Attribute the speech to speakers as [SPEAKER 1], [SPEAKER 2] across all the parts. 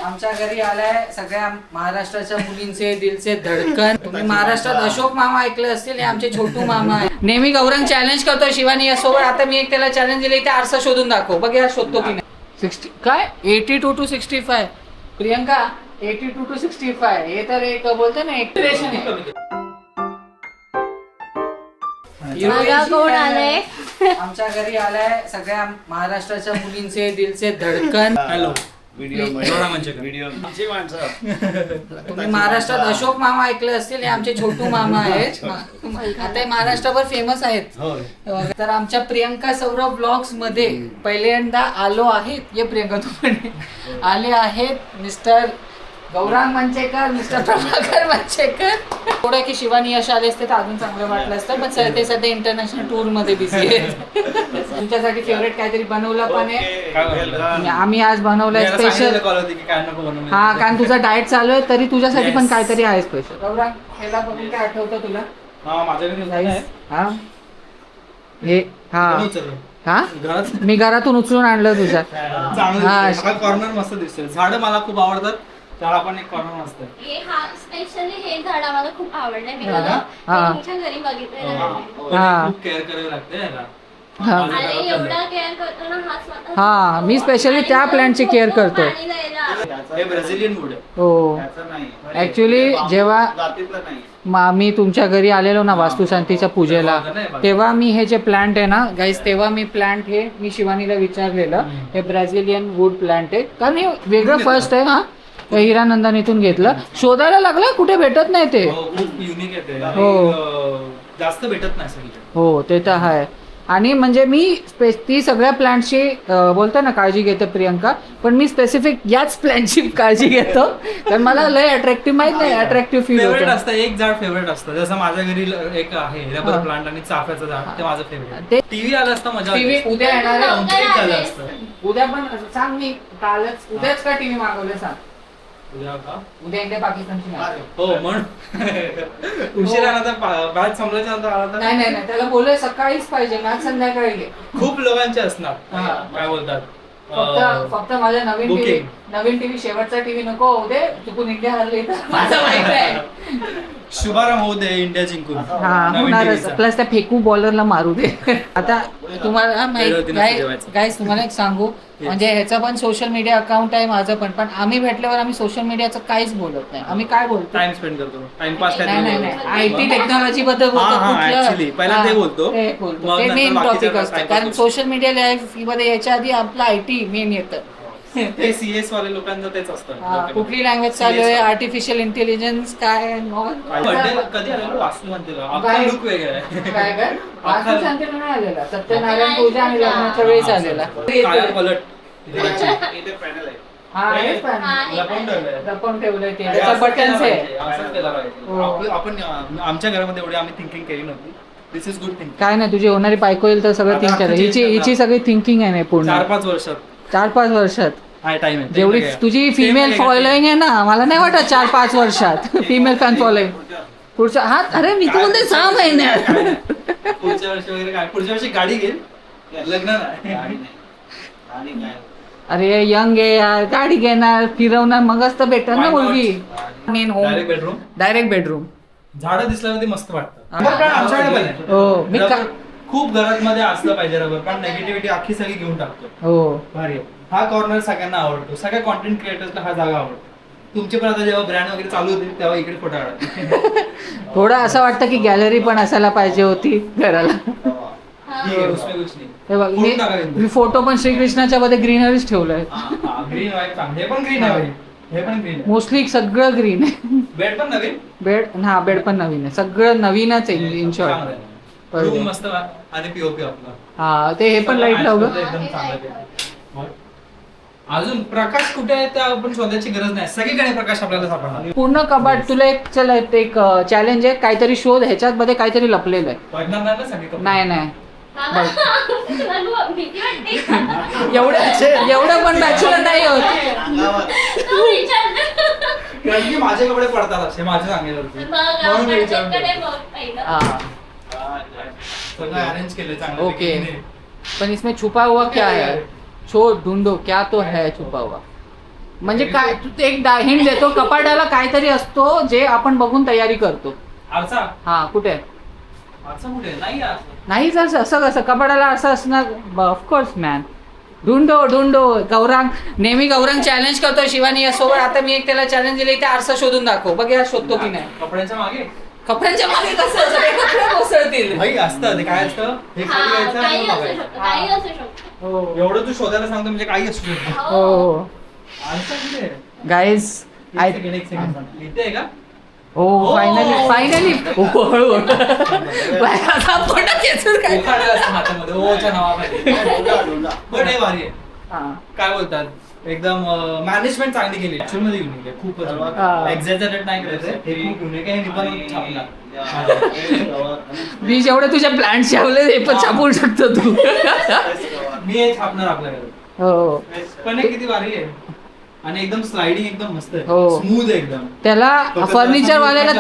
[SPEAKER 1] आमच्या घरी आलाय सगळ्या महाराष्ट्राच्या मुलींचे दिलचे धडकन. तुम्ही महाराष्ट्रात अशोक मामा ऐकले असतील, हे आमचे छोटू मामा आहे. नेहमी गौरंग चॅलेंज करतो शिवानी यासोबत. आता मी एक त्याला चॅलेंज दिले, इथे आरसा शोधून दाखव. बघ या शोधतो की नाही. 60 काय 82 to 65. प्रियंका 82 to 65. हे तर एक बोलतो ना एक्सप्रेशन आहे.
[SPEAKER 2] कोण आलंय?
[SPEAKER 1] आमच्या घरी आलाय सगळ्या महाराष्ट्राच्या मुलींचे दिलचे धडकन.
[SPEAKER 3] हॅलो
[SPEAKER 1] व्हिडिओ
[SPEAKER 3] माणसं
[SPEAKER 1] तुम्ही महाराष्ट्रात अशोक मामा ऐकले असतील, हे आमचे छोटू मामा आहेत. आता हे महाराष्ट्रभर फेमस आहेत. तर आमच्या प्रियंका सौरभ ब्लॉग्स मध्ये पहिल्यांदा आलो आहेत. ये प्रियंका तू पण आले आहेत मिस्टर गौरांग मंचेकर, मिस्टर प्रभाकर मंचेकर. थोडं की शिवानी यश आले असते तर अजून चांगलं वाटलं असतं, पण ते सध्या इंटरनॅशनल टूर मध्ये बिझी आहेत. तुमच्यासाठी फेवरेट काहीतरी बनवलं पण आहे. आम्ही आज बनवलंय स्पेशल. हा, कारण तुझा डाएट चालू आहे तरी तुझ्यासाठी पण काहीतरी आहे स्पेशल. गौरांग ह्याला बघून काय आठवतं तुला? हा हे हा मी घरातून उचलून आणलं तुझ्या.
[SPEAKER 3] कॉर्नर मस्त दिसतोय. झाड मला खूप आवडतात, त्याला पण एक कॉर्नर मस्त आहे.
[SPEAKER 2] स्पेशली हे झाड आम्हाला खूप आवडलंय. मी तुमच्या घरी बघितलेलं.
[SPEAKER 3] खूप केअर करावी लागते याला.
[SPEAKER 2] आणि एवढा केअर करतो ना हा स्वतः.
[SPEAKER 1] हा, मी स्पेशली त्या प्लांटची केअर करतो.
[SPEAKER 3] हे ब्राझिलियन वूड आहे.
[SPEAKER 1] हो, ऍक्च्युली जेव्हा मी तुमच्या घरी आलेलो ना वास्तुशांतीच्या पूजेला, तेव्हा मी हे जे प्लांट आहे ना गाईस, तेव्हा मी प्लांट हे मी शिवानीला विचारलेलं, हे ब्राझिलियन वूड प्लांट आहे. कारण हे वेगळं फर्स्ट आहे. हा, हिरानंदानीतून घेतलं. शोधायला लागलं, कुठे भेटत नाही ते.
[SPEAKER 3] खूप युनिक आहे ते.
[SPEAKER 1] हो,
[SPEAKER 3] जास्त भेटत नाही सगळीकडे.
[SPEAKER 1] हो ते तर आहे. आणि म्हणजे मी ती सगळ्या प्लांटची बोलतो ना काळजी घेते प्रियंका, पण मी स्पेसिफिक याच प्लांटची काळजी घेतो कारण मला लय अट्रॅक्टिव्ह माहित नाही, अट्रॅक्टिव्ह फील
[SPEAKER 3] फेवरेट
[SPEAKER 1] होतं.
[SPEAKER 3] असतं. एक झाड फेवरेट असतं. जसं माझ्या घरी एक आहे रबर प्लांट आणि चाफ्याचं झाड, ते माझं फेवरेट. टीव्ही आला असता मजा.
[SPEAKER 1] टीव्ही उद्या येणार आहे.
[SPEAKER 3] कम्प्लीट झालं असतं.
[SPEAKER 1] उद्या पण सांग. मी कालच उद्याच का टीव्ही मागवले सांग.
[SPEAKER 3] उद्या का?
[SPEAKER 1] उद्या इंडिया पाकिस्तानची मॅच.
[SPEAKER 3] हो म्हणून उशिरा नंतर मॅच संपल्याच्या नंतर आला तर
[SPEAKER 1] नाही नाही नाही, त्याला बोलले सकाळीच पाहिजे, मॅच संध्याकाळी घे.
[SPEAKER 3] खूप लोकांचे असणार.
[SPEAKER 1] हा.
[SPEAKER 3] काय बोलतात,
[SPEAKER 1] फक्त माझ्या नवीन टीव्ही शेवटचा टीव्ही नको होऊ दे. चुकून इंडिया हरली तर माझं माहित आहे.
[SPEAKER 3] शुभारंभ होऊ दे इंडिया जिंकून.
[SPEAKER 1] हा, होणारच. प्लस त्या फेकू बॉलरला मारू दे. आता तुम्हाला गाईस तुम्हाला एक सांगू, म्हणजे ह्याचं पण सोशल मीडिया अकाउंट आहे माझं पण आम्ही भेटल्यावर आम्ही सोशल मीडियाचं काहीच बोलत नाही. आम्ही काय बोलतो,
[SPEAKER 3] टाइम स्पेंड करतो, टाइमपास.
[SPEAKER 1] नाही आयटी टेक्नॉलॉजी बद्दल
[SPEAKER 3] पहिला ते बोलतो,
[SPEAKER 1] ते मेन टॉपिक असतं. कारण सोशल मीडिया लाईफ मध्ये याच्या आधी आपलं आयटी मेन येतं.
[SPEAKER 3] ते सीएस वाले लोकांचं तेच असतं.
[SPEAKER 1] कुठली लँग्वेज चालू आहे, आर्टिफिशियल इंटेलिजन्स काय
[SPEAKER 3] कधी आलेलो वास्तुशांतीला. अख्खा लुक वेगळा आहे.
[SPEAKER 1] काय काय वास्तुशांतीला नाही आलेला, सत्यनारायण पूजा आणि लग्नाच्या वेळेस आलेला.
[SPEAKER 3] पलट
[SPEAKER 1] लपवून ठेवलंय ते, त्याचं बटन्स आहे.
[SPEAKER 3] आपण आमच्या घरामध्ये एवढी आम्ही थिंकिंग केली नव्हती. दिस इज गुड थिंकिंग.
[SPEAKER 1] काय नाही, तुझी होणारी बायको येईल तर सगळं थिंक करेल. हिची सगळी थिंकिंग आहे नाही पूर्ण
[SPEAKER 3] 4-5 वर्षात.
[SPEAKER 1] 4-5 वर्षात
[SPEAKER 3] टाइम आहे.
[SPEAKER 1] जेवढी तुझी फिमेल फॉलोईंग आहे ना, मला नाही वाटत 4-5 वर्षात फिमेल फॅन फॉलोईंग. पुढच्या हा, अरे मी तू बोलते 6 महिन्यात.
[SPEAKER 3] पुढच्या वर्षी वगैरे काय, पुढच्या वर्षी गाडी घेईल, लग्न नाही.
[SPEAKER 1] अरे यंग आहे यार, गाडी घेणार, फिरवणार, मगच तर भेटणार ना मुलगी. Main home, direct bedroom.
[SPEAKER 3] झाडं दिसल्यावर मस्त वाटतं. आमच्याकडे पण आहे.
[SPEAKER 1] हो, मी
[SPEAKER 3] खूप घरात मध्ये असलं पाहिजे रबर, कारण नेगेटिव्हिटी अख्खी सगळी घेऊन टाकतो.
[SPEAKER 1] हो,
[SPEAKER 3] भारी. हा कॉर्नर सगळ्यांना आवडतो, सगळ्या कॉन्टेंट क्रिएटर्सला हा जागा आवडतो. तुमचे पण आता जेव्हा ब्रँड वगैरे चालू होतील तेव्हा इकडे फोटो काढा.
[SPEAKER 1] थोडं असं वाटतं की गॅलरी पण असायला पाहिजे होती घराला. हे बघ, मी फोटो पण श्रीकृष्णाच्या मध्ये ग्रीनरीच ठेवलंय.
[SPEAKER 3] ग्रीन व्हाईट हे पण ग्रीन आहे, हे पण ग्रीन आहे.
[SPEAKER 1] मोस्टली सगळं ग्रीन आहे.
[SPEAKER 3] बेड पण नवीन.
[SPEAKER 1] बेड पण नवीन आहे, सगळं नवीनच आहे इन शॉर्ट.
[SPEAKER 3] रूम मस्त आणि पीओपी आपला.
[SPEAKER 1] हा, ते हे पण लाईट लावलं
[SPEAKER 3] एकदम चांगलं. अजून प्रकाश कुठे आहे त्या आपण शोधायची गरज नाही, सगळीकडे प्रकाश आपल्याला सापडणार.
[SPEAKER 1] पूर्ण कबाट. तुला एक चॅलेंज आहे, काहीतरी शोध, ह्याच्यात मध्ये काहीतरी लपलेलं आहे.
[SPEAKER 3] बघणार नाही ना सगळी.
[SPEAKER 1] नाही एवढं पण बॅचलर नाही होत.
[SPEAKER 3] कारण की माझे कपडे पडतात असे, माझे सांगेल अरेंज केले चांगले.
[SPEAKER 1] ओके, पण इसमें छुपा हुआ क्या है? ढूंढो क्या तो है छुपा हुआ. म्हणजे काय तू ते एक हिंट देतो, कपाटाला काहीतरी असतो जे आपण बघून तयारी करतो.
[SPEAKER 3] आरसा.
[SPEAKER 1] हा कुठे
[SPEAKER 3] आरसा कुठे नाही आरसा.
[SPEAKER 1] नाही जर असं कसं कपाटाला असं असणार ऑफकोर्स मॅन. ढूंढो गौरांग नेहमी गौरांग चॅलेंज करतो शिवानी यासोबत. आता मी एक त्याला चॅलेंज दिले ते आरसा शोधून दाखव, बघ या शोधतो की नाही.
[SPEAKER 3] कपड्यांच्या मागे
[SPEAKER 1] कपड्यांच्या मागे कसं असं ते कपडे कोसळतील.
[SPEAKER 3] भाई असतं ते काय असतं हे खाली
[SPEAKER 2] हा,
[SPEAKER 3] यायचं आणि
[SPEAKER 2] काही
[SPEAKER 3] मग
[SPEAKER 2] असू
[SPEAKER 3] बघायचं.
[SPEAKER 2] शकतं, काही असू शकतं.
[SPEAKER 1] हो
[SPEAKER 3] एवढं तू शोधायला सांगतो म्हणजे काही असू शकतं.
[SPEAKER 1] हो
[SPEAKER 3] आरसा कुठे आहे?
[SPEAKER 1] गाईज
[SPEAKER 3] एक सेकंड इथे आहे का?
[SPEAKER 1] हो फायनली हळू आता पोटात खेचून काय.
[SPEAKER 3] उखाडा असतो हातामध्ये ओच्या नावाखाली. पण हे भारी आहे.
[SPEAKER 1] हा.
[SPEAKER 3] काय बोलतात एकदम मॅनेजमेंट चांगली केली. ऍक्च्युअल मध्ये युनिक आहे खूपच.
[SPEAKER 1] हा.
[SPEAKER 3] एक्झॅजरेट नाही करायचं हे खूप युनिक आहे. मी पण छापणार.
[SPEAKER 1] मी जेवढे तुझ्या प्लांट छापले ते पण छापून शकतो तू.
[SPEAKER 3] मी हे छापणार आपल्याकडे.
[SPEAKER 1] हो
[SPEAKER 3] पण हे किती भारी आहे आणि एकदम स्लायडिंग एकदम मस्त आहे.
[SPEAKER 1] हो.
[SPEAKER 3] स्मूथ आहे एकदम.
[SPEAKER 1] त्याला फर्निचर वाल्याला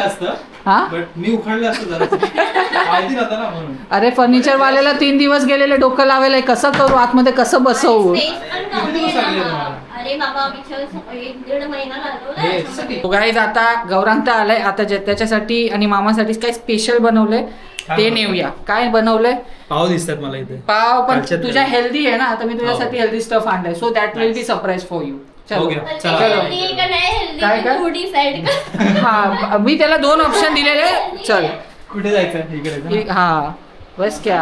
[SPEAKER 1] हा
[SPEAKER 3] बट मी उखाडलं असतं जरा माहिती नव्हतं ना म्हणून.
[SPEAKER 1] अरे फर्निचर वाल्याला 3 दिवस गेलेले डोकं लावायला कसं करू आतमध्ये कसं बसवू.
[SPEAKER 2] Space पण कमी
[SPEAKER 3] किती दिवस
[SPEAKER 2] आहे
[SPEAKER 3] लागले
[SPEAKER 2] ना.
[SPEAKER 3] तुम्हाला?
[SPEAKER 2] अरे बाबा आम्ही 1-1.5 महिना लागलो ना
[SPEAKER 3] हे
[SPEAKER 2] याच्यामध्ये.
[SPEAKER 3] साठी.
[SPEAKER 1] गाईज आता गौरांग तर आलाय आता त्याच्यासाठी आणि मामासाठी काय स्पेशल बनवलंय ते नेऊया. काय बनवलंय
[SPEAKER 3] पाव दिसतात मला इथे.
[SPEAKER 1] पाव पण
[SPEAKER 3] कालच्यात
[SPEAKER 1] तुझ्या
[SPEAKER 3] नाही.
[SPEAKER 1] हेल्दी आहे ना आता मी तुझ्यासाठी हेल्दी स्टफ आणलाय so that will be surprise for you. चलो
[SPEAKER 3] Okay.
[SPEAKER 2] तर ते
[SPEAKER 3] चला.
[SPEAKER 2] healthy आहे का नाही healthy
[SPEAKER 1] काय
[SPEAKER 2] ते
[SPEAKER 1] काय?
[SPEAKER 2] तू decide कर.
[SPEAKER 1] हा मी त्याला 2 ऑप्शन दिलेले. चल
[SPEAKER 3] कुठे जायचं इकडे?
[SPEAKER 1] हा बस क्या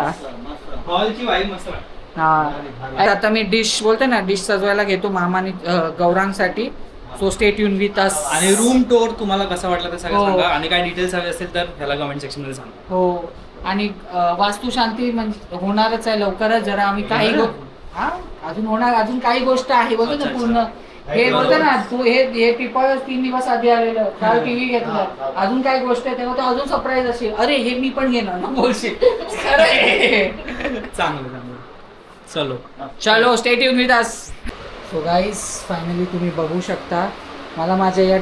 [SPEAKER 3] हॉलची वाईब मस्त वाटते.
[SPEAKER 1] हा आता मी डिश बोलते ना डिश सजवायला घेतो मामाने गौरांगसाठी. So stay tuned with us.
[SPEAKER 3] आणि रूम टूर तुम्हाला कसा वाटला ते सगळं
[SPEAKER 1] हो.
[SPEAKER 3] सांगा आणि काय डिटेल्स हवे असेल तर ह्याला कमेंट सेक्शन मध्ये सांगा.
[SPEAKER 1] हो आणि वास्तुशांती म्हणजे होणारच आहे लवकरच. जरा आम्ही काही हा अजून होणार अजून काही गोष्ट आहे बोलतो ना
[SPEAKER 3] अच्छा,
[SPEAKER 1] पूर्ण. हे बोलतो ना तू हे पिपळ 3 दिवस आधी आलेलं काल टीव्ही घेतलं अजून काय गोष्ट आहे तेव्हा तो अजून सरप्राईज असेल. अरे हे मी पण घेणार ना बोलशील. खरं आहे.
[SPEAKER 3] चांगलं चलो.
[SPEAKER 1] चलो stay tuned with us. So guys finally तुम्ही बघू शकता मला माझ्या या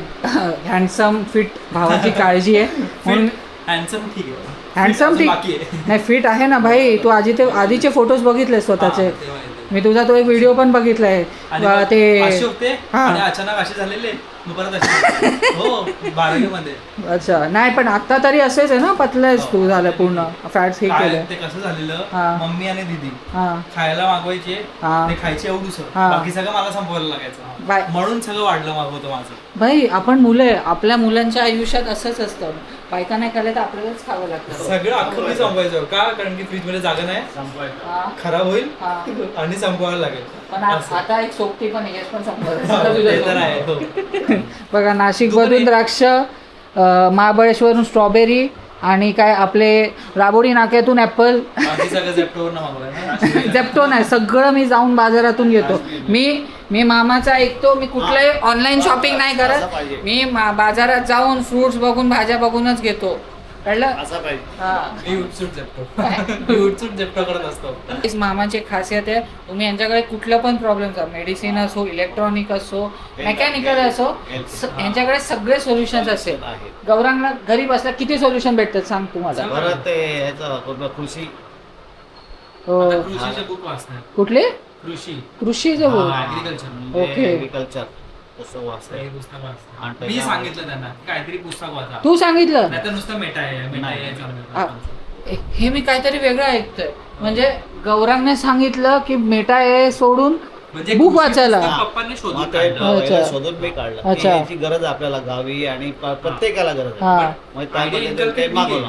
[SPEAKER 1] हँडसम फिट भावाची काळजी आहे म्हणून.
[SPEAKER 3] हँडसम ठीक आहे.
[SPEAKER 1] हँडसम
[SPEAKER 3] अजून
[SPEAKER 1] ठीक
[SPEAKER 3] बाकी आहे.
[SPEAKER 1] नाही फिट आहे ना भाई. तू आधीचे फोटोज बघितले स्वतःचे.
[SPEAKER 3] हा, तेव्हा येते.
[SPEAKER 1] मी तुझा तो एक व्हिडिओ पण बघितलाय
[SPEAKER 3] आणि मग
[SPEAKER 1] ते
[SPEAKER 3] असे होते
[SPEAKER 1] हा.
[SPEAKER 3] आणि अचानक असे झालेले मग परत असे. हो 12वी मध्ये
[SPEAKER 1] अच्छा नाही पण आता तरी असेच आहे ना पतलेस
[SPEAKER 3] हो.
[SPEAKER 1] तू झालं पूर्ण फॅट्स हे
[SPEAKER 3] काय
[SPEAKER 1] केलं.
[SPEAKER 3] ते कसं झालेलं
[SPEAKER 1] हा.
[SPEAKER 3] मम्मी आणि दीदी
[SPEAKER 1] हा
[SPEAKER 3] खायला मागवायचे
[SPEAKER 1] हा.
[SPEAKER 3] ते खायचे एवढूस
[SPEAKER 1] हा.
[SPEAKER 3] बाकी सगळं मला संपवायला लागायचं
[SPEAKER 1] बाय
[SPEAKER 3] म्हणून सगळं वाढलं मागवतो माझं.
[SPEAKER 1] भाई आपण मुलं आहे आपल्या मुलांच्या आयुष्यात असंच असतं. बायका नाही खाल्लं तर आपल्यालाच खावं लागतं.
[SPEAKER 3] सगळं अख्खं मी संपवायचं का कारण की फ्रीज मध्ये जागा नाही
[SPEAKER 1] हा.
[SPEAKER 3] खराब होईल
[SPEAKER 1] हा.
[SPEAKER 3] आणि संपवायला लागेल.
[SPEAKER 1] पण
[SPEAKER 3] असं.
[SPEAKER 1] आता एक सोबती पण आहे, यश पण
[SPEAKER 3] ते तर आहे हो.
[SPEAKER 1] बघा नाशिक मधून
[SPEAKER 3] दुपारी-
[SPEAKER 1] द्राक्ष महाबळेश्वरून स्ट्रॉबेरी आणि काय आपले राबोडी नाक्यातून ऍपल.
[SPEAKER 3] बाकी सगळं झेप्टोवर मागवलंय.
[SPEAKER 1] झेप्टो नाही सगळं मी जाऊन बाजारातून घेतो. मी मामाचा ऐकतो. मी कुठलंही ऑनलाईन शॉपिंग नाही करत. मी बाजारात जाऊन फ्रुट्स बघून भाज्या बघूनच घेतो. कळलं हा.
[SPEAKER 3] मी उठसूट झेप्टो करत असतो.
[SPEAKER 1] हीच मामाची खासियत आहे. तुम्ही यांच्याकडे कुठलं पण प्रॉब्लेम मेडिसिन असो इलेक्ट्रॉनिक असो मेकॅनिकल असो यांच्याकडे सगळे सोल्युशन असेल. गौरांगला घरी बसल्या किती सोल्युशन भेटतात सांग तुम्हाला.
[SPEAKER 4] परत ते ह्याचं कृषी
[SPEAKER 1] हो.
[SPEAKER 3] आता कृषीचे बुक वाचणार.
[SPEAKER 1] कुठले
[SPEAKER 3] कृषी
[SPEAKER 1] ऍग्रिकल्चर. ओके.
[SPEAKER 4] ऍग्रिकल्चर तसं वाचतंय. आणि
[SPEAKER 3] मी सांगितलं त्यांना काहीतरी पुस्तक वाचा.
[SPEAKER 1] तू सांगितलं
[SPEAKER 3] नाही तर नुसतं मेटा आहे
[SPEAKER 1] आ, हे मी काहीतरी वेगळं ऐकतोय. म्हणजे गौरांगने सांगितलं की मेटा हे सोडून
[SPEAKER 3] म्हणजे
[SPEAKER 1] बुक वाचायला.
[SPEAKER 3] पप्पांनी शोधून
[SPEAKER 4] मग ते
[SPEAKER 3] काढलं.
[SPEAKER 1] अच्छा.
[SPEAKER 4] शोधून मी काढलं की
[SPEAKER 1] अच्छा.
[SPEAKER 4] याची गरज आहे आपल्याला गावी आणि प्रत्येकाला गरज
[SPEAKER 1] हा.
[SPEAKER 4] आहे. मग त्यामध्ये
[SPEAKER 3] Ideal
[SPEAKER 4] ते
[SPEAKER 3] income
[SPEAKER 4] मागवलं.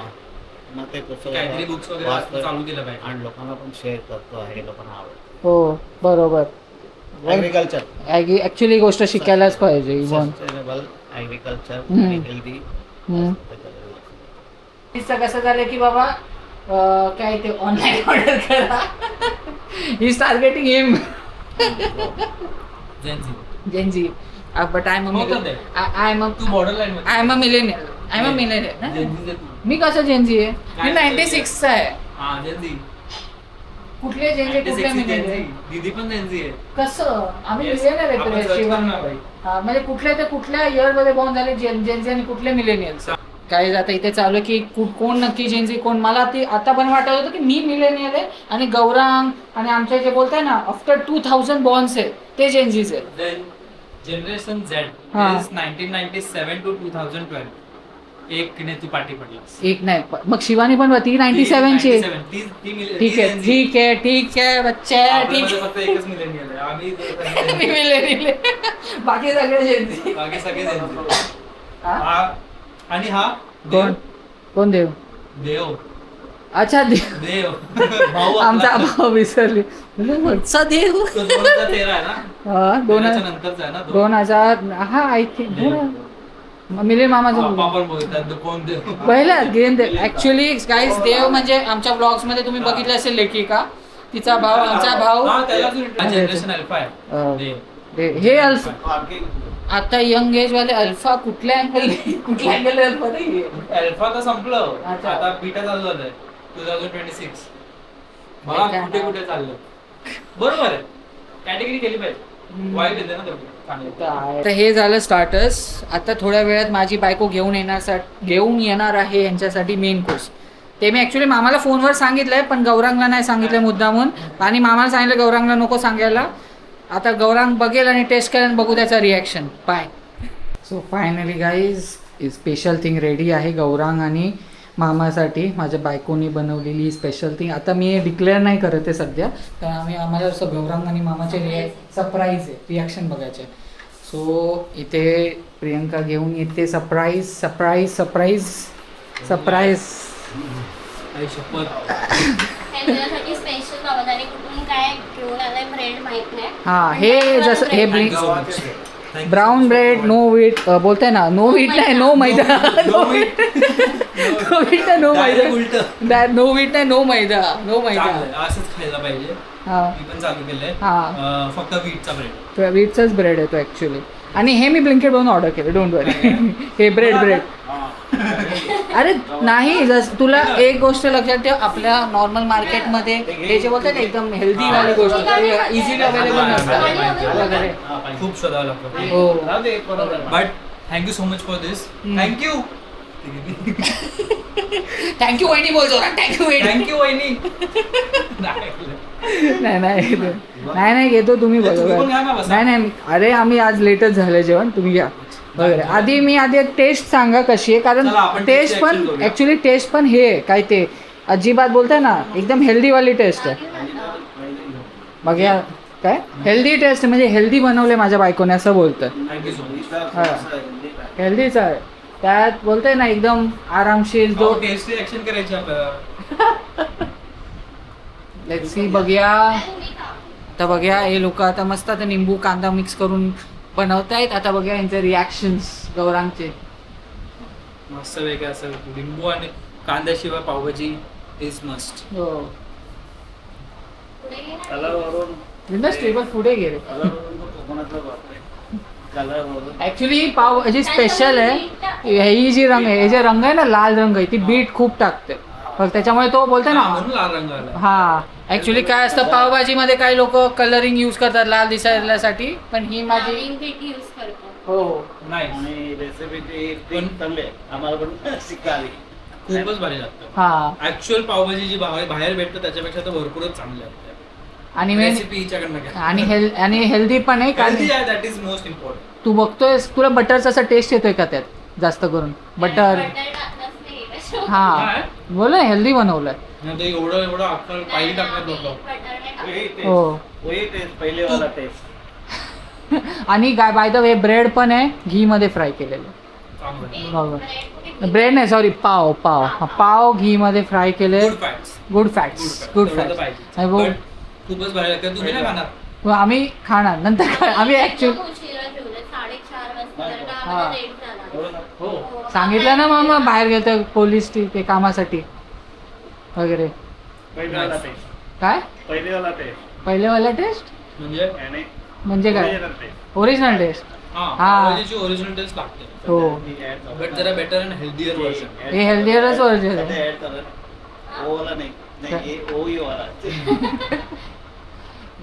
[SPEAKER 4] मग ते पुस्तक
[SPEAKER 3] काहीतरी बुक्स वगैरे
[SPEAKER 4] वाचतोय
[SPEAKER 3] चालू केलं पाहिजे.
[SPEAKER 4] आणि लोकांना पण शेअर करतो आहे. लोकांना आवडतं.
[SPEAKER 1] हो बरोबर.
[SPEAKER 4] ऍग्रिकल्चर
[SPEAKER 1] ऍक्च्युली गोष्ट शिकायलाच पाहिजे even.
[SPEAKER 4] Sustainable agriculture
[SPEAKER 1] hmm.
[SPEAKER 4] Healthy.
[SPEAKER 1] कसं झालं की बाबा काय ते ऑनलाईन ऑर्डर करा. ही targeting him Gen Z. But I'm a
[SPEAKER 3] होतं ते. तू borderline मध्ये.
[SPEAKER 1] I'm a millennial. I'm a millennial. ना?
[SPEAKER 3] Gen Z तू.
[SPEAKER 1] मी कसं Gen Z आहे? मी
[SPEAKER 3] काय
[SPEAKER 1] 96 चा आहे.
[SPEAKER 3] हा, Gen Z.
[SPEAKER 1] कुठले Gen Z कुठले
[SPEAKER 3] 96 Gen Z.
[SPEAKER 1] millennial?
[SPEAKER 3] दीदी पण Gen Z आहे.
[SPEAKER 1] कसं आम्ही
[SPEAKER 3] Yes.
[SPEAKER 1] millennial
[SPEAKER 3] आपण
[SPEAKER 1] आहेत
[SPEAKER 3] search
[SPEAKER 1] शिवाय.
[SPEAKER 3] करू ना बाई.
[SPEAKER 1] हा, म्हणजे कुठल्या ते कुठल्या इयर मध्ये बॉर्न झाले Gen Z आणि कुठले मिलेनियल्स. काय आता इथे चालू आहे की कोण नक्की Gen Z कोण. मला ते आता पण वाटत होतं की मी मिलेनियल आहे आणि गौरांग आणि आमचे जे बोलताय ना आफ्टर 2000 बॉर्न्स आहे ते Gen Z's आहेत.
[SPEAKER 3] Then जनरेशन झेड
[SPEAKER 1] हा.
[SPEAKER 3] 1997 to 2012 एक ने तू पाठी पडलास
[SPEAKER 1] एक नाही मग शिवानी पण ती 97 ची
[SPEAKER 3] 97, ती
[SPEAKER 1] ठीक आहे ठीक आहे ठीक आहे बच्चे ठीक
[SPEAKER 3] आपल्यामध्ये फक्त एकच मिलेनियल आहे आम्ही
[SPEAKER 1] मी मिलेनियल बाकी सगळे Gen Z.
[SPEAKER 3] बाकी सगळे Gen Z.
[SPEAKER 1] हा?
[SPEAKER 3] हा आणि हा
[SPEAKER 1] कोण कोण देव
[SPEAKER 3] देव
[SPEAKER 1] अच्छा देव
[SPEAKER 3] देव भाऊ
[SPEAKER 1] आमचा
[SPEAKER 3] आपला.
[SPEAKER 1] भाव विसरली वरचा देव
[SPEAKER 3] तो 2013 आहे ना
[SPEAKER 1] हा,
[SPEAKER 3] तेराच्या नंतरचा आहे ना तो
[SPEAKER 1] 2000 हा आय थिंक मिलिंद मामाचं
[SPEAKER 3] पप्पा पण बोलतात कोण देव
[SPEAKER 1] पहिला गेम ऍक्च्युली गाईज देव म्हणजे आमच्या ब्लॉग्स मध्ये तुम्ही बघितलं असेल लेखिका तिचा भाव आमचा भाऊ
[SPEAKER 3] हा, त्याला जनरेशन अल्फा आहे देव.
[SPEAKER 1] हे अल्फा
[SPEAKER 4] बाकी
[SPEAKER 1] आता यंग एज वाले अल्फा कुठल्या अँगल कुठल्या अँगल अल्फा नाही
[SPEAKER 3] अल्फा तर संपलं
[SPEAKER 1] अच्छा.
[SPEAKER 3] आता बीटा चालू झालंय 2026 बघा
[SPEAKER 1] काय
[SPEAKER 3] कुठे कुठे चाललं बरोबर आहे कॅटेगरी केली पाहिजे वाईट येते ना तेवढी चांगली.
[SPEAKER 1] तर हे झालं स्टार्टर्स आता थोड्या वेळात माझी बायको घेऊन येणार आहे यांच्यासाठी मेन कोर्स ते मी ॲक्च्युली मामाला फोनवर सांगितलंय पण गौरांगला नाही सांगितलं मुद्दामून आणि मामाला सांगितलं गौरांगला नको सांगायला आता गौरांग बघेल आणि टेस्ट करेल बघू त्याचा reaction bye so finally guys special thing ready आहे गौरांग आणि मामासाठी माझ्या बायकोनी बनवलेली स्पेशल थिंग आता मी डिक्लेअर नाही करत आहे सध्या कारण आम्हाला असं गौरांग आणि मामाचे सरप्राईज आहे रिॲक्शन बघायचे सो इथे प्रियंका घेऊन येते सरप्राईज सरप्राईज सरप्राईज सरप्राईज
[SPEAKER 3] आई शपथ
[SPEAKER 2] त्याच्यासाठी स्पेशल बाबादाने कुठून काय घेऊन आलाय ब्रेड माहित नाही
[SPEAKER 1] हां हे जसं हे
[SPEAKER 3] Thank you so much. Thank you
[SPEAKER 1] brown
[SPEAKER 3] so much.
[SPEAKER 1] Bread no wheat बोलताय ना नो व्हीट नाही no maida
[SPEAKER 3] No wheat.
[SPEAKER 1] No wheat नाही नो
[SPEAKER 3] Direct
[SPEAKER 1] मैदा
[SPEAKER 3] उलटं.
[SPEAKER 1] नो व्हीट नाही नो मैदा नो मैदा
[SPEAKER 3] चांगलं आहे. असंच खायला पाहिजे
[SPEAKER 1] हां
[SPEAKER 3] मी पण चालू केलंय
[SPEAKER 1] हां
[SPEAKER 3] फक्त व्हीटचा ब्रेड
[SPEAKER 1] व्हीटचाच ब्रेड येतो ॲक्च्युली आणि हे मी ब्लिंकेट बनवून ऑर्डर केलं डोंट वरी हे ब्रेड अरे नाही जस तुला एक गोष्ट लक्षात ठेव आपल्या नॉर्मल मार्केटमध्ये हे जे बोलतात ना एकदम हेल्दी वाली गोष्ट इझिली अवेलेबल नसतात वगैरे
[SPEAKER 3] खूप शोधावं लागतं
[SPEAKER 1] हो
[SPEAKER 3] but thank you so much for this thank you
[SPEAKER 1] thank you वहिनी बोल जोरात थँक्यू वहिनी
[SPEAKER 3] थँक्यू वहिनी
[SPEAKER 1] नाही घेतो तुम्ही
[SPEAKER 3] तुम्ही
[SPEAKER 1] बरोबर
[SPEAKER 3] पण घ्या ना बसा.
[SPEAKER 1] नाही अरे आम्ही आज लेटच झालं जेवण तुम्ही घ्या वगैरे आधी टेस्ट सांगा कशी आहे कारण
[SPEAKER 3] चला, आपण
[SPEAKER 1] टेस्ट
[SPEAKER 3] taste
[SPEAKER 1] पण
[SPEAKER 3] reaction करूया.
[SPEAKER 1] ऍक्च्युली टेस्ट पण हे आहे, काय ते अजिबात बोलताय ना एकदम हेल्दी वाली टेस्ट आहे मग या काय हेल्दी टेस्ट म्हणजे हेल्दी बनवले माझ्या बायकोने असं बोलतं
[SPEAKER 3] थँक्यू सो मच
[SPEAKER 1] हेल्दीच आहे त्यात बोलताय ना एकदम आरामशीर जो
[SPEAKER 3] टेस्ट रिएक्शन करायची आपल्याला
[SPEAKER 1] लेट्स सी बघूया आता बघूया हे लोक आता मस्त आता निंबू कांदा मिक्स करून बनवतायत आता बघूया यांचे रिॲक्शन्स गौरांगचे
[SPEAKER 3] मस्त वेगळं असं लिंबू आणि कांद्याशिवाय पावभाजी इज मस्ट
[SPEAKER 1] हो
[SPEAKER 2] पुढे घे ना.
[SPEAKER 4] कलरवरून
[SPEAKER 1] बिंदास टेबल पुढे गेले
[SPEAKER 4] कोकोनटचा वापरते कलरवरून
[SPEAKER 1] ऍक्च्युली पाव जी स्पेशल आहे ही जी रंग आहे हे जे रंग आहे ना लाल रंग आहे ती बीट खूप टाकते मग त्याच्यामुळे तो बोलतोय ना
[SPEAKER 3] म्हणून लाल रंग आला
[SPEAKER 1] हा ऍक्च्युली काय असतं पावभाजीमध्ये काही लोक कलरिंग यूज करतात लाल दिसायसाठी पण ही माझी
[SPEAKER 2] ग्रीन बीट यूज करतो
[SPEAKER 1] हो
[SPEAKER 3] नाही
[SPEAKER 4] आणि रेसिपी पण चांगली आहे आम्हाला पण शिकाली
[SPEAKER 3] खूपच भारी लागतं
[SPEAKER 1] हा
[SPEAKER 3] ऍक्च्युअल पावभाजी जी बाहेर भेटतं त्याच्यापेक्षा तर भरपूरच चांगली लागते
[SPEAKER 1] आणि मेन
[SPEAKER 3] रेसिपी हिच्याकडनं घ्या
[SPEAKER 1] आणि हेल्दी पण आहे कारण
[SPEAKER 3] Healthy आहे दॅट इज मोस्ट इम्पॉर्टंट
[SPEAKER 1] तू बघतोयस तुला बटरचा असा टेस्ट येतोय का त्यात जास्त करून बटर
[SPEAKER 2] टाकलंच नाही त्याच्यावर.
[SPEAKER 1] हा बोल ना हेल्दी बनवलंय
[SPEAKER 3] नाही एवढं अक्कल पाहिजे टाकण्यात लोक
[SPEAKER 2] बटर नाही टाकलं.
[SPEAKER 4] वही टेस्ट
[SPEAKER 1] हो
[SPEAKER 4] वही टेस्ट पहिले वाला टेस्ट
[SPEAKER 1] आणि काय बाय द वे ब्रेड पण आहे घी मध्ये फ्राय केलेलं
[SPEAKER 3] चांगलं
[SPEAKER 1] बरोबर
[SPEAKER 2] ब्रेड कुठे
[SPEAKER 1] ब्रेड नाही सॉरी पाव पाव हा, पाव घी मध्ये फ्राय केले
[SPEAKER 3] good fats
[SPEAKER 1] good fats good fats
[SPEAKER 3] खूपच भारी लागतं तुम्ही नाही खाणार
[SPEAKER 1] आम्ही खाणार नंतर आम्ही ऍक्च्युली
[SPEAKER 2] खूप उशिरा ठेवलं 4:30 वाजता तर का
[SPEAKER 1] हा.
[SPEAKER 2] आम्हाला लेट झाला
[SPEAKER 3] हो
[SPEAKER 1] सांगितलं ना मामा बाहेर गेलं पोलीस ते कामासाठी वगैरे
[SPEAKER 4] पहिले वाला टेस्ट
[SPEAKER 1] काय
[SPEAKER 4] पहिले वाला टेस्ट
[SPEAKER 1] पहिलेवाला टेस्ट
[SPEAKER 3] म्हणजे
[SPEAKER 4] आणि
[SPEAKER 1] म्हणजे काय
[SPEAKER 4] original taste.
[SPEAKER 1] ओरिजिनल टेस्ट
[SPEAKER 3] हा
[SPEAKER 1] हा.
[SPEAKER 3] पावभाजीची ओरिजिनल टेस्ट लागते
[SPEAKER 1] हो
[SPEAKER 4] ती add करा.
[SPEAKER 3] बट जरा better and healthier version
[SPEAKER 4] add
[SPEAKER 1] हे
[SPEAKER 4] करा.
[SPEAKER 1] हेल्दीयरच ओरिजिनल
[SPEAKER 4] आता
[SPEAKER 1] आहे
[SPEAKER 4] add करा. ओ वाला नाही ये ओ ही वाला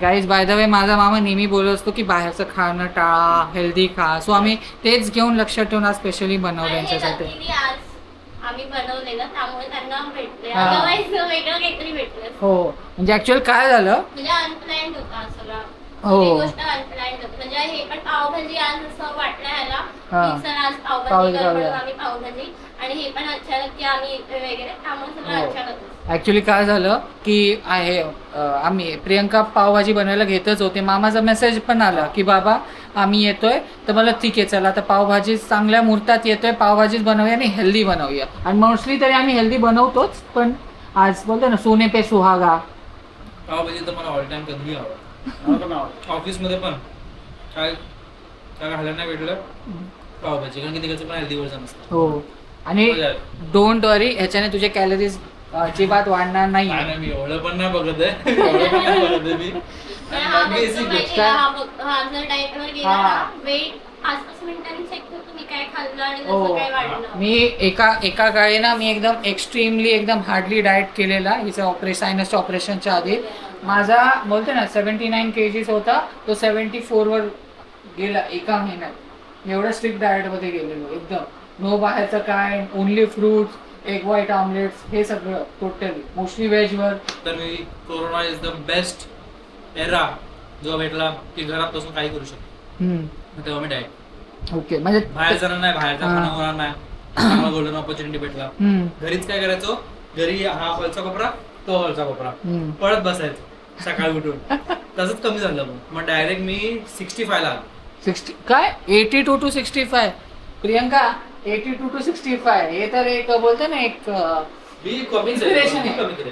[SPEAKER 1] गाईज बाय द वे माझा मामा नेहमी बोलत असतो की बाहेरचं खाणं टाळा हेल्दी खा सो आम्ही तेच घेऊन लक्षात ठेवून आज स्पेशली बनवलं
[SPEAKER 2] आणि हे
[SPEAKER 1] यांच्यासाठी
[SPEAKER 2] luckily आज आम्ही बनवलेलं त्यामुळे त्यांना भेटले
[SPEAKER 1] हा.
[SPEAKER 2] अदरवाईज वेगळं काहीतरी भेटलं
[SPEAKER 1] हो म्हणजे ऍक्च्युअल काय झालं
[SPEAKER 2] म्हणजे अनप्लॅन्ड होता हा सगळा
[SPEAKER 1] हो.
[SPEAKER 2] ही गोष्ट unplanned होती. म्हणजे हे पण पावभाजी आज असं वाटलं ह्याला
[SPEAKER 1] हा.
[SPEAKER 2] की सर आज
[SPEAKER 1] पावभाजी
[SPEAKER 2] पावभाजी कर
[SPEAKER 1] खाऊया.
[SPEAKER 2] म्हणून आम्ही पावभाजी आणि हे पण अचानक की आम्ही येतोय वगैरे त्यामुळे सगळं
[SPEAKER 1] हो.
[SPEAKER 2] अचानकच.
[SPEAKER 1] ऍक्च्युली काय झालं की आहे आम्ही प्रियंका पावभाजी बनवायला घेतच होते, मामाचा मेसेज पण आला की बाबा आम्ही येतोय, तर मला ठीक आहे चला आता पावभाजी चांगल्या मुहूर्तात येतोय, पावभाजीच बनवूया आणि हेल्दी बनवूया. आणि मोस्टली तरी आम्ही हेल्दी बनवतोच, पण आज बोलतो ना सोने पे सुहागा.
[SPEAKER 3] पावभाजी तर मला ऑल टाइम कधीही आवडतं. ऑफिसमध्ये पण काय काय खायला नाही भेटलं पावभाजी, कारण की तिकडचं पण हेल्दी वर्जन असतं.
[SPEAKER 1] हो. आणि डोंट वरी, ह्याच्याने तुझे कॅलरीज अजिबात वाढणार नाही.
[SPEAKER 3] नाही मी एवढं पण नाही बघत आहे, एवढं पण नाही बघत आहे मी.
[SPEAKER 2] पण हा
[SPEAKER 3] Basic
[SPEAKER 2] बघतो
[SPEAKER 3] गोष्ट.
[SPEAKER 2] माहिती आहे, हा बघतो. हा जर डाएटवर गेला
[SPEAKER 1] हा.
[SPEAKER 2] ना वेट 5-5 मिनिटांनी चेक करतो मी काय खाल्लं आणि
[SPEAKER 1] हो.
[SPEAKER 2] कसं काय वाढलं.
[SPEAKER 1] मी एका काळी ना मी एकदम एक्स्ट्रीमली एकदम हार्डली डाएट केलेला हिचं सायनसच्या ऑपरेशनच्या आधी. माझा बोलतो ना 79 kgs होता, तो 74 वर गेला एका महिन्यात. एवढं स्ट्रिक्ट डाएटमध्ये गेलेलो एकदम. नो बाहेरचं काय, only fruits, egg white omelettes, हे सगळं टोटली मोस्टली व्हेजवर.
[SPEAKER 3] तर मी corona is the best era जो भेटला की घरात बसून काही करू शकतो, तेव्हा मी डाएट.
[SPEAKER 1] ओके म्हणजे
[SPEAKER 3] बाहेर जाणार नाही, बाहेरचा खाणं होणार नाही, चांगला गोल्डन ऑपॉर्च्युनिटी भेटला. घरीच काय करायचो, घरी हा हॉलचा कोपरा तो हॉलचा कोपरा पळत बसायचो सकाळी उठून. तसंच कमी झालं मग डायरेक्ट मी 65 ला आलो.
[SPEAKER 1] 60 काय 82 to 65. प्रियंका 82 to 65 हे तर एक बोलतो ना एक
[SPEAKER 3] मी कमी
[SPEAKER 1] Inspiration आहे.
[SPEAKER 3] कमी केले.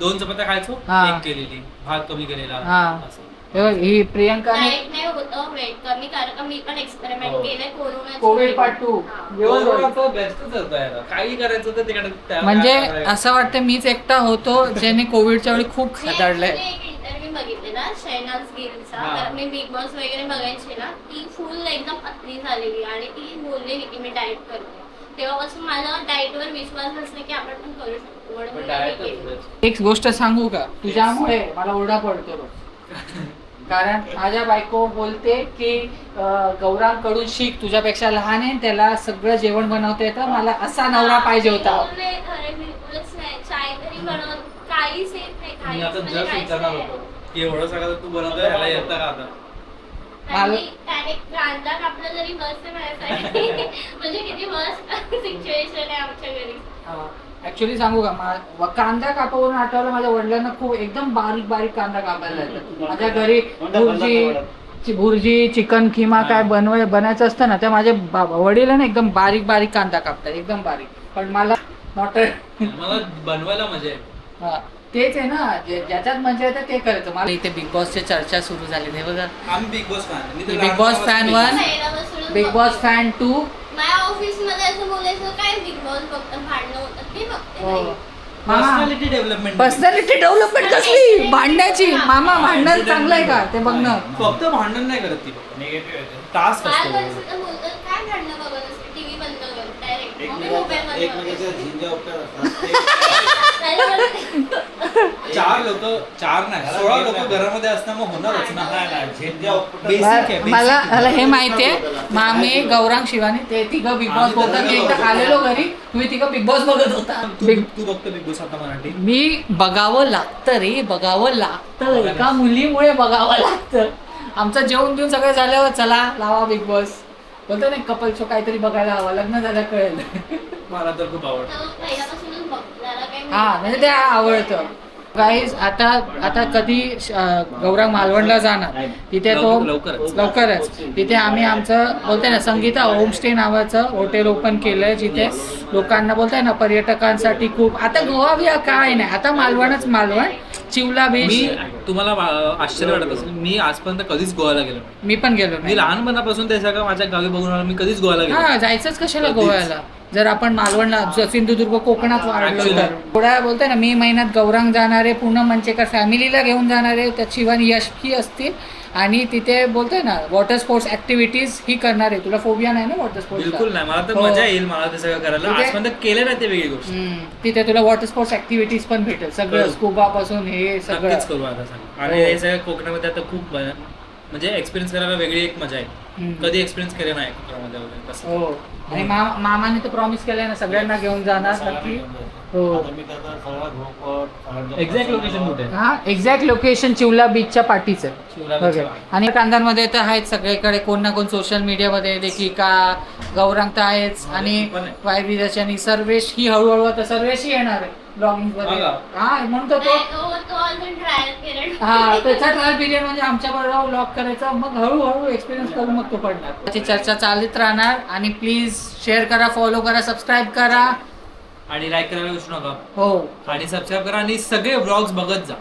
[SPEAKER 3] दोन चपात्या खायचो,
[SPEAKER 1] हा.
[SPEAKER 3] एक केलेली, भात कमी केलेला
[SPEAKER 1] हा.
[SPEAKER 3] असं.
[SPEAKER 1] हे बघ, ही प्रियंकाने
[SPEAKER 2] डाएट नाही होतं वेट कमी, कारण का मी पण एक्सपेरिमेंट
[SPEAKER 3] हो.
[SPEAKER 2] केलंय कोरोना
[SPEAKER 1] कोविड पार्ट 2
[SPEAKER 3] कोरोनाचं bestच होतं यार. काही करायचं तर तिकडे
[SPEAKER 1] म्हणजे असं वाटतं मीच एकटा होतो ज्याने कोविडच्या वेळी खूप खताडलंय.
[SPEAKER 2] एक इंटरव्ह्यू बघितलेला शहनाज गिलचा,
[SPEAKER 3] हा.
[SPEAKER 2] कारण मी बिग बॉस वगैरे बघायची ना, ती फुल एकदम पतली झालेली आणि ती बोललेली की मी डाएट करते. तेव्हापासून माझा डाएटवर विश्वास नसला की आपण पण करू शकतो, म्हणून मी केलं.
[SPEAKER 1] एक गोष्ट सांगू का, तुझ्यामुळे मला ओरडा पडतो रोज. कारण माझ्या बायको बोलते की गौरांकडून शिक, तुझ्यापेक्षा लहान आहे, त्याला सगळं जेवण बनवता येतं, मला असा नवरा पाहिजे होता.
[SPEAKER 2] नाही, अरे बिलकुलच नाही. चाय तरी बनवत काहीच येत नाही,
[SPEAKER 3] मी
[SPEAKER 2] काहीच
[SPEAKER 3] आता
[SPEAKER 2] म्हणजे
[SPEAKER 3] जस्ट
[SPEAKER 2] काहीच
[SPEAKER 3] विचारणार
[SPEAKER 2] नाही.
[SPEAKER 3] होतो की एवढं सगळं तू बनवतोय, ह्याला येतं का आता?
[SPEAKER 2] त्यांनी त्याने कांदा कापला तरी बस आहे माझ्यासाठी. म्हणजे किती वर्स्ट सिच्युएशन आहे आमच्या घरी.
[SPEAKER 1] ऍक्च्युली सांगू का, कांदा कापावरून आठवलं, माझ्या वडिलांना खूप एकदम बारीक बारीक कांदा कापायला येतात. माझ्या घरी भुर्जी चिकन किमा काय बनायचं असतं ना, त्या माझे वडील आहे ना एकदम बारीक बारीक कांदा कापतात, एकदम बारीक. पण मला नॉट
[SPEAKER 3] मला बनवायला मजा आहे.
[SPEAKER 1] हा तेच आहे ना, ज्याच्यात मजा येते ते करायचं. मला इथे बिग बॉसची चर्चा सुरू झाली आहे बघा.
[SPEAKER 3] आम्ही big boss fan.
[SPEAKER 1] Big boss fan 1,
[SPEAKER 2] पहिल्यापासूनच
[SPEAKER 1] बिग बॉस फॅन 2.
[SPEAKER 2] माझ्या ऑफिस मध्ये असं बोलायचं काय बिग बॉस बघतात, भांडणं होतात, मी बघते
[SPEAKER 1] हो.
[SPEAKER 2] नाही.
[SPEAKER 3] Personality development.
[SPEAKER 1] पर्सनॅलिटी डेव्हलपमेंट कसली भांडण्याची? मामा भांडण चांगलं आहे का ते बघणं.
[SPEAKER 3] फक्त भांडण नाही करत ती, टास्क
[SPEAKER 2] काय
[SPEAKER 3] असतो.
[SPEAKER 2] करायचं तर बोलतात, काय भांडणं बघत असते, टीव्ही बंद कर डायरेक्ट, मग मी मोबाईल बंद
[SPEAKER 4] एकमेकाच्या
[SPEAKER 2] करते.
[SPEAKER 4] झिंजा उपटार असतात.
[SPEAKER 3] चार नाही 16 लोक घरामध्ये असतात, मग होणारच ना.
[SPEAKER 4] झिंजा उपटार.
[SPEAKER 3] Basic आहे, basic.
[SPEAKER 1] मला हे माहितीये, मामी गौरांग शिवानी ते तिघं बिग बॉस बोलतात. मी एकदा आलेलो घरी, तुम्ही तिघं बिग बॉस बघत होता.
[SPEAKER 3] तू बघतो बिग बॉस आता मराठी?
[SPEAKER 1] मी बघावं लागतं रे, बघावं लागतं. एका मुलीमुळे बघावं लागतं. आमचं जेवण देऊन सगळं झाल्यावर चला लावा बिग बॉस. बोलतो ना कपल शो काहीतरी बघायला हवा, लग्न झालं कळेल.
[SPEAKER 3] मला तर खूप आवडतं.
[SPEAKER 2] तर पहिल्यापासूनच बघते, त्याला काही
[SPEAKER 1] हा म्हणजे ते आवडतं. गाईज आता कधी गौरांग मालवणला जाणार, तिथे तो लवकरच तिथे आम्ही आमचं बोलतोय ना संगीता होमस्टे नावाचं हॉटेल ओपन केलंय, जिथे लोकांना बोलतोय ना पर्यटकांसाठी खूप. आता गोवा बिया काय नाही, आता मालवणच मालवण. चिवला
[SPEAKER 3] मी
[SPEAKER 1] बीच.
[SPEAKER 3] तुम्हाला आश्चर्य वाटत असेल, मी आजपर्यंत कधीच गोव्याला गेलो नाही.
[SPEAKER 1] मी पण गेलो
[SPEAKER 3] मी
[SPEAKER 1] नाही.
[SPEAKER 3] लहानपणापासून ते सगळं माझ्या गावी बघून आलो, मी कधीच गोव्याला गेलो
[SPEAKER 1] हा जायचंच कशाला
[SPEAKER 3] कधीच.
[SPEAKER 1] गोव्याला, जर आपण मालवणला सिंधुदुर्ग कोकणात वाढलो
[SPEAKER 3] Actually.
[SPEAKER 1] तर. थोड्या बोलतोय ना मे महिन्यात गौरांग जाणारे, पूनम मंचेकर फॅमिलीला घेऊन जाणारे, त्यात शिवानी यशकी असतील. आणि तिथे बोलतोय ना वॉटर स्पोर्ट्स ऍक्टिव्हिटीज ही करणार आहे. तुला फोबिया नाही ना वॉटर स्पोर्ट्स?
[SPEAKER 3] बिलकुल नाही. मला तर
[SPEAKER 1] हो.
[SPEAKER 3] मजा येईल मला ते सगळं करायला.
[SPEAKER 1] तिथे-
[SPEAKER 3] आजपर्यंत केलं नाही ते वेगळी गोष्ट.
[SPEAKER 1] तिथे तुला वॉटर स्पोर्ट्स ऍक्टिव्हिटीज पण भेटेल, सगळं
[SPEAKER 3] करू.
[SPEAKER 1] स्कुबा पासून हे सगळं.
[SPEAKER 3] नक्कीच करू आता सांग. आणि
[SPEAKER 1] हो.
[SPEAKER 3] हे सगळं कोकणामध्ये आता खूप म्हणजे एक्सपिरियन्स करायला वेगळी एक मजा आहे. कधी एक्सपिरियन्स केले नाही कोकणामध्ये वगैरे कसं.
[SPEAKER 1] हो आणि मामाने तर प्रॉमिस केलंय ना सगळ्यांना घेऊन जाणार नक्की. हो
[SPEAKER 3] एक्झॅक्ट लोकेशन कुठे आहे?
[SPEAKER 1] हा एक्झॅक्ट लोकेशन चिवला बीचच्या पाठीच आहे
[SPEAKER 3] चिवला beach च्या
[SPEAKER 1] वगैरे. आणि कांद्यांमध्ये तर आहेत सगळीकडे कोण ना कोण सोशल मीडियामध्ये लेखिका गौरांग तर आहेच आणि
[SPEAKER 3] पण आहे.
[SPEAKER 1] वायबीजाची आणि सर्वेश ही हळूहळू आता सर्वेश येणार आहे ब्लॉगिंग मध्ये.
[SPEAKER 3] हा
[SPEAKER 1] हा म्हणतो तो
[SPEAKER 2] तो अजून ट्रायल पिरियड.
[SPEAKER 1] हा त्याचा ट्रायल पिरियड म्हणजे आमच्या बरोबर व्लॉग करायचा मग हळूहळू एक्सपिरियन्स करून मग तो पडणार. त्याची चर्चा चालत राहणार आणि प्लीज शेअर करा, फॉलो करा, सबस्क्राईब करा
[SPEAKER 3] आणि लाईक करायला विसरू नका
[SPEAKER 1] हो
[SPEAKER 3] आणि सबस्क्राईब करा आणि सगळे व्लॉग्स बघत जा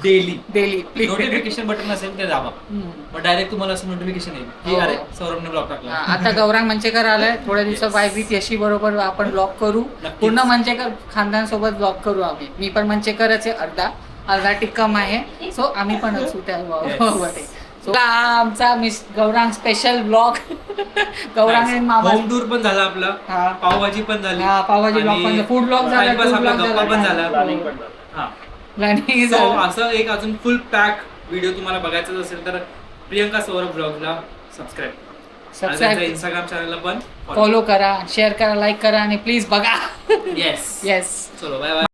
[SPEAKER 3] daily.
[SPEAKER 1] Daily please.
[SPEAKER 3] Notification button असेल ते दाबा मग डायरेक्ट तुम्हाला असं नोटिफिकेशन येईल की
[SPEAKER 1] हो.
[SPEAKER 3] अरे सौरभने ब्लॉग टाकला.
[SPEAKER 1] आता गौरांग मंचेकर आलाय थोड्या दिवसात वायबीत यशी बरोबर आपण ब्लॉग करू.
[SPEAKER 3] नक्कीच.
[SPEAKER 1] पूर्ण मंचेकर खानदान सोबत ब्लॉग करू आम्ही. मी पण मंचेकरच आहे अर्धा टिक्कम आहे सो आम्ही पण असू त्या मध्ये. So, हा आमचा miss Gaurang special blog. Gaurang आणि मामा
[SPEAKER 3] होम टूर पण झाला आपला,
[SPEAKER 1] हा.
[SPEAKER 3] पावभाजी पण झाली,
[SPEAKER 1] हा, पावभाजी ब्लॉग पण फूड ब्लॉग झाला,
[SPEAKER 3] टाइमपास
[SPEAKER 1] food
[SPEAKER 3] आपला
[SPEAKER 1] vlog
[SPEAKER 3] गप्पा पण झाला.
[SPEAKER 4] प्लॅनिंग पण झालं.
[SPEAKER 3] हा.
[SPEAKER 1] प्लॅनिंग
[SPEAKER 3] So,
[SPEAKER 1] झालं.
[SPEAKER 3] असं एक अजून फुल पॅक व्हिडिओ तुम्हाला बघायचा असेल तर प्रियंका सौरभ ब्लॉगला सबस्क्राईब इंस्टाग्राम चॅनलला पण
[SPEAKER 1] फॉलो करा, शेअर करा, लाईक करा आणि प्लीज बघा.
[SPEAKER 3] येस
[SPEAKER 1] येस
[SPEAKER 3] चलो बाय बाय.